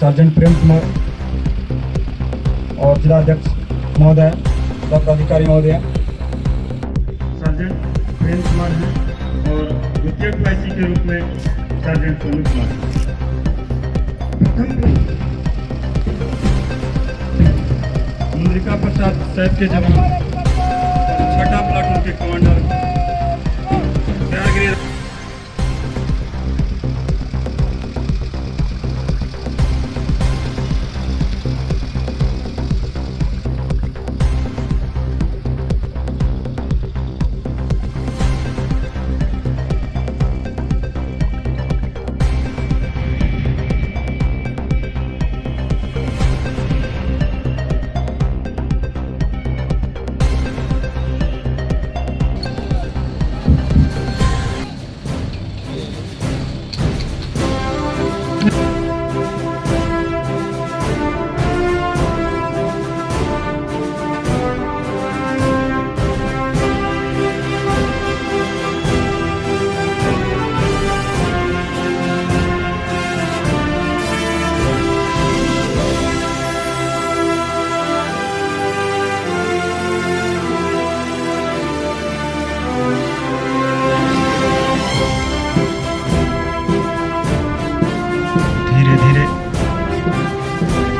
Sergeant Prem Kumar और जिलाध्यक्ष महोदय डॉक्टर अधिकारी महोदय। सर्जेंट प्रेम कुमार हैं और द्वितीय क्लासी के रूप में सर्जेंट सोनू कुमार। मुद्रिका प्रसाद सैद के जवान, छठा प्लाटून के कमांडर त्यागगिरी।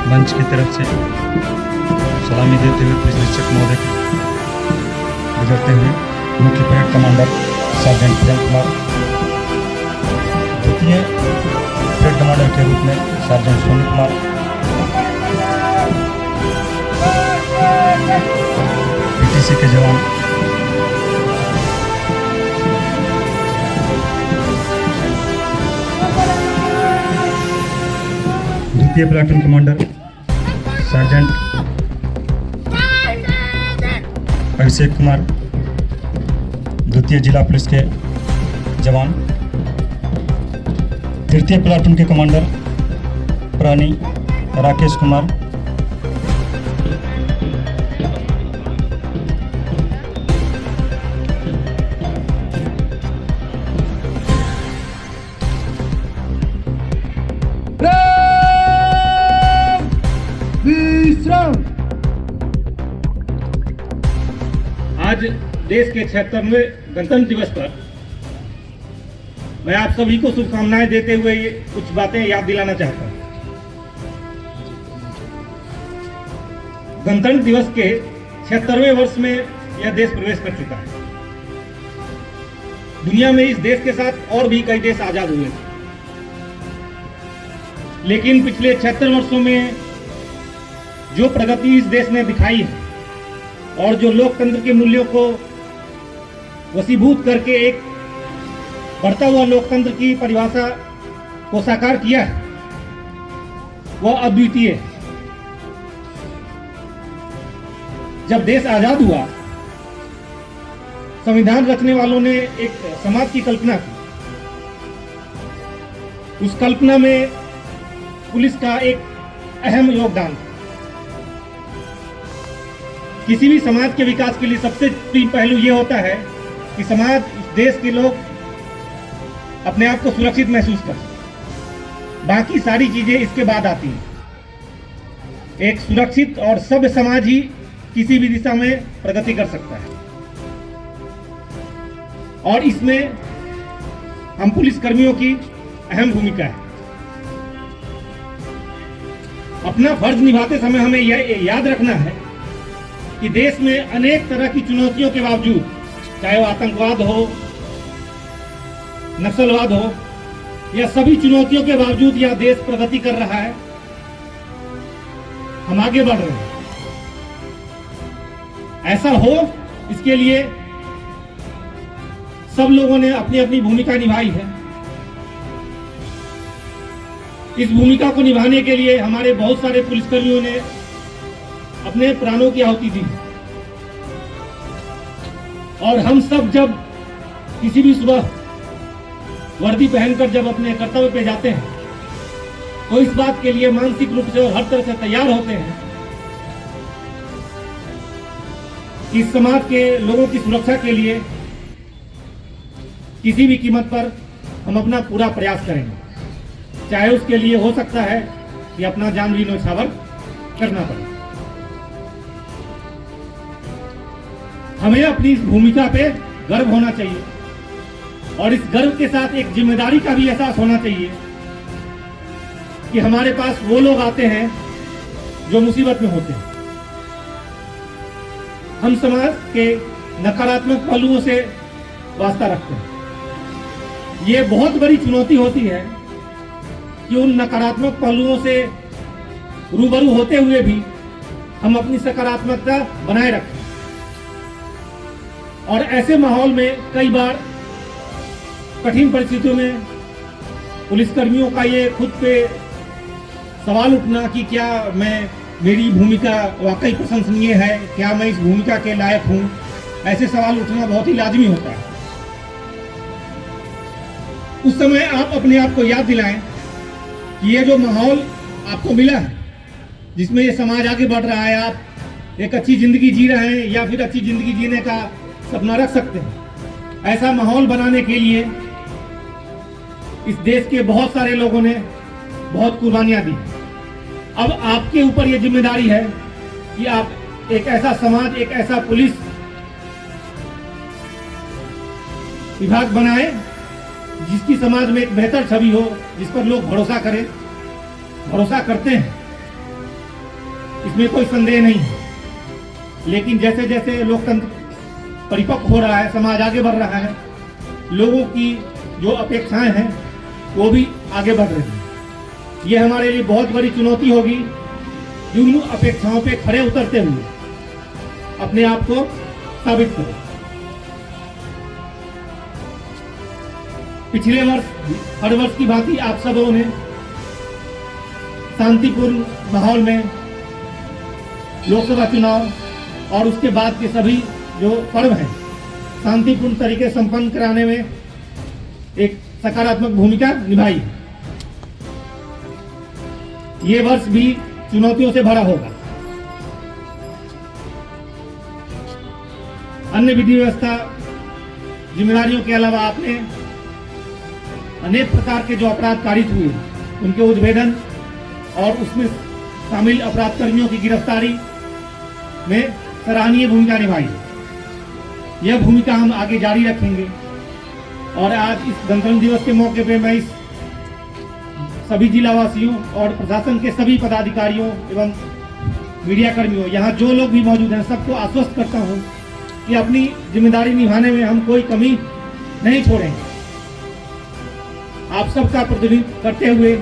मंच की तरफ से सलामी देते हुए पुलिस अधीक्षक महोदय को गुजरते हुए मुख्य parade commander sergeant Prem Kumar, द्वितीय परेड कमांडर के रूप में सर्जेंट सोनू कुमार, पीटीसी के जवान द्वितीय platoon commander sergeant Abhishek Kumar, द्वितीय जिला पुलिस के जवान, तृतीय प्लाटून के कमांडर प्राणी राकेश कुमार, आज देश के 76वें गणतंत्र दिवस पर मैं आप सभी को शुभकामनाएं देते हुए ये कुछ बातें याद दिलाना चाहता हूं। गणतंत्र दिवस के 76वें वर्ष में यह देश प्रवेश कर चुका है। दुनिया में इस देश के साथ और भी कई देश आजाद हुए थे, लेकिन पिछले 76 वर्षों में जो प्रगति इस देश ने दिखाई है और जो लोकतंत्र के मूल्यों को वशीभूत करके एक बढ़ता हुआ लोकतंत्र की परिभाषा को साकार किया है, वह अद्वितीय है। जब देश आजाद हुआ, संविधान रचने वालों ने एक समाज की कल्पना की। उस कल्पना में पुलिस का एक अहम योगदान था। किसी भी समाज के विकास के लिए सबसे पहलू यह होता है कि समाज, देश के लोग अपने आप को सुरक्षित महसूस कर सकें। बाकी सारी चीजें इसके बाद आती हैं। एक सुरक्षित और सभ्य समाज ही किसी भी दिशा में प्रगति कर सकता है, और इसमें हम पुलिस कर्मियों की अहम भूमिका है। अपना फर्ज निभाते समय हमें यह याद रखना है कि देश में अनेक तरह की चुनौतियों के बावजूद, चाहे वो आतंकवाद हो, नक्सलवाद हो, यह सभी चुनौतियों के बावजूद यह देश प्रगति कर रहा है। हम आगे बढ़ रहे हैं। ऐसा हो, इसके लिए सब लोगों ने अपनी अपनी भूमिका निभाई है। इस भूमिका को निभाने के लिए हमारे बहुत सारे पुलिसकर्मियों ने अपने प्राणों की आहुति दी, और हम सब जब किसी भी सुबह वर्दी पहनकर जब अपने कर्तव्य पे जाते हैं, तो इस बात के लिए मानसिक रूप से और हर तरह से तैयार होते हैं कि इस समाज के लोगों की सुरक्षा के लिए किसी भी कीमत पर हम अपना पूरा प्रयास करेंगे। चाहे उसके लिए हो सकता है कि अपना जान भी न्यौछावर करना पड़े। हमें अपनी इस भूमिका पे गर्व होना चाहिए और इस गर्व के साथ एक जिम्मेदारी का भी एहसास होना चाहिए कि हमारे पास वो लोग आते हैं जो मुसीबत में होते हैं। हम समाज के नकारात्मक पहलुओं से वास्ता रखते हैं। ये बहुत बड़ी चुनौती होती है कि उन नकारात्मक पहलुओं से रूबरू होते हुए भी हम अपनी सकारात्मकता बनाए रखें। और ऐसे माहौल में कई बार कठिन परिस्थितियों में पुलिसकर्मियों का ये खुद पे सवाल उठना कि क्या मेरी भूमिका वाकई प्रशंसनीय है, क्या मैं इस भूमिका के लायक हूं, ऐसे सवाल उठना बहुत ही लाजमी होता है। उस समय आप अपने आप को याद दिलाएं कि ये जो माहौल आपको मिला है, जिसमें ये समाज आगे बढ़ रहा है, आप एक अच्छी जिंदगी जी रहे हैं या फिर अच्छी जिंदगी जीने का सपना रख सकते हैं, ऐसा माहौल बनाने के लिए इस देश के बहुत सारे लोगों ने बहुत कुर्बानियां दी। अब आपके ऊपर यह जिम्मेदारी है कि आप एक ऐसा समाज, एक ऐसा पुलिस विभाग बनाएं जिसकी समाज में एक बेहतर छवि हो, जिस पर लोग भरोसा करें, भरोसा करते हैं, इसमें कोई संदेह नहीं है। लेकिन जैसे जैसे लोकतंत्र परिपक्व हो रहा है, समाज आगे बढ़ रहा है, लोगों की जो अपेक्षाएं हैं वो भी आगे बढ़ रही हैं। ये हमारे लिए बहुत बड़ी चुनौती होगी कि उन अपेक्षाओं पे खड़े उतरते हुए अपने आप को साबित करें। पिछले वर्ष हर वर्ष की भांति आप सबों ने शांतिपूर्ण माहौल में लोकसभा चुनाव और उसके बाद के सभी जो पर्व हैं शांतिपूर्ण तरीके संपन्न कराने में एक सकारात्मक भूमिका निभाई। ये वर्ष भी चुनौतियों से भरा होगा। अन्य विधि व्यवस्था जिम्मेदारियों के अलावा आपने अनेक प्रकार के जो अपराध कारित हुए उनके उद्भेदन और उसमें शामिल अपराध कर्मियों की गिरफ्तारी में सराहनीय भूमिका निभाई। यह भूमिका हम आगे जारी रखेंगे और आज इस गणतंत्र दिवस के मौके पे मैं इस सभी जिलावासियों और प्रशासन के सभी पदाधिकारियों एवं मीडिया कर्मियों, यहाँ जो लोग भी मौजूद हैं, सबको आश्वस्त करता हूँ कि अपनी जिम्मेदारी निभाने में हम कोई कमी नहीं छोड़ेंगे। आप सबका प्रतिनिधित्व करते हुए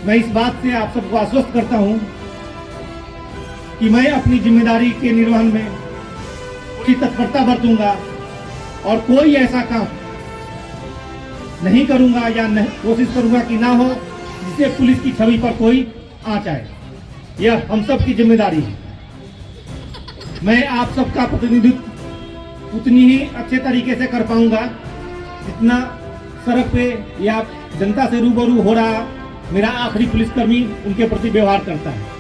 मैं इस बात से आप सबको आश्वस्त करता हूँ कि मैं अपनी जिम्मेदारी के निर्वहन में पूरी तत्परता बरतूंगा और कोई ऐसा काम नहीं करूंगा या कोशिश करूंगा कि ना हो जिससे पुलिस की छवि पर कोई आंच आए। यह हम सब की जिम्मेदारी है। मैं आप सबका प्रतिनिधित्व उतनी ही अच्छे तरीके से कर पाऊंगा जितना सड़क पे या जनता से रूबरू हो रहा मेरा आखिरी पुलिसकर्मी उनके प्रति व्यवहार करता है।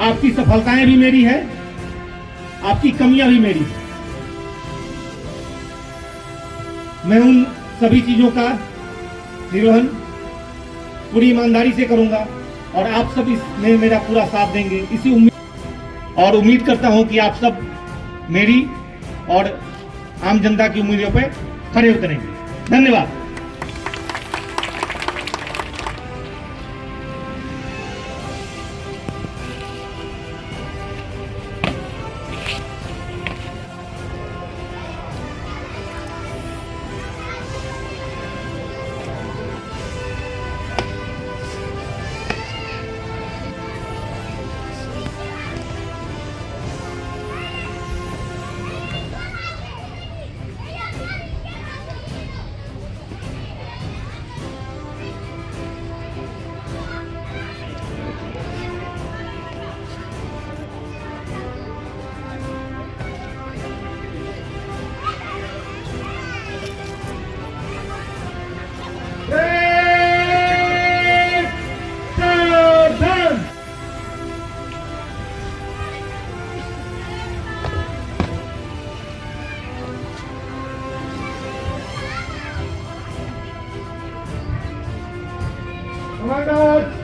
आपकी सफलताएं भी मेरी है, आपकी कमियां भी मेरी है। मैं उन सभी चीजों का निर्वहन पूरी ईमानदारी से करूंगा और आप सब इसमें मेरा पूरा साथ देंगे, इसी उम्मीद करता हूं कि आप सब मेरी और आम जनता की उम्मीदों पर खड़े उतरेंगे। धन्यवाद। कमांडर